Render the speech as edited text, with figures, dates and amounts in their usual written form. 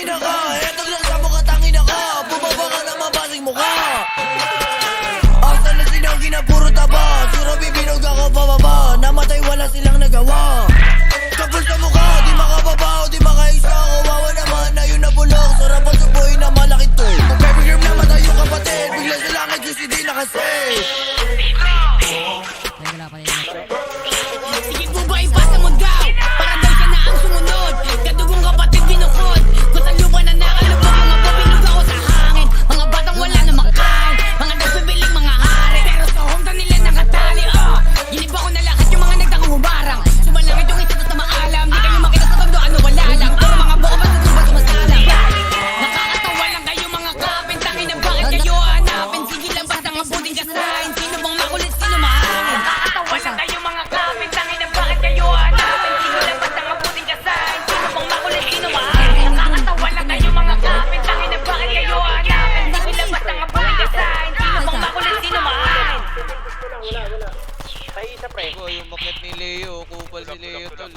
ina ka. Eto lang sa mukha tangina ka. Bumaba ka na mabasing mukha. Asa na sinanggi na puro taba. Suro bibinog ako pababa. Namatay wala silang nagawa. Kapul sa mukha, di makababa o di makaisa. Kawawa naman na yun nabulok. Sarap ang subuhin na malaki to. Kung baby girl namatay yung kapatid, bigla sa langit yung CD nakasave. Sige po ba ipasa mo daw? Para daw siya na ang sumunod. Kadugong kapatid binukod. Kung saan lupa na nakalubog. Mga babinog ako sa hangin. Mga batang wala na makain. Mga nagpipiling mga hari. Pero sa hometown nila nakatali. Ginib ako na lahat yung mga nagtakong humarang. Sumalangit yung isa na maalam. Di kayo makita sa tondo ano wala lang. Pero mga buka ba sa sumasalang. Nakakatawa lang kayo mga kapin. Tangin na bakit kayo hanapin? Sige lang basta nga puting kasahin. Sino bang makulit sino mahangin? Nakakatawa lang kayo mga kapin. Tangin na bakit kayo hanapin? Sige lang basta nga puting kasahin. Sino bang makulit sino mahangin? Nakakatawa lang kayo mga kapin. Tangin na bakit kayo hanapin? Sige lang basta nga puting kasahin. Sino bang makulit sino mahangin? Ay, isa pre. Yung makit ni Leo, kupal si Leo tol.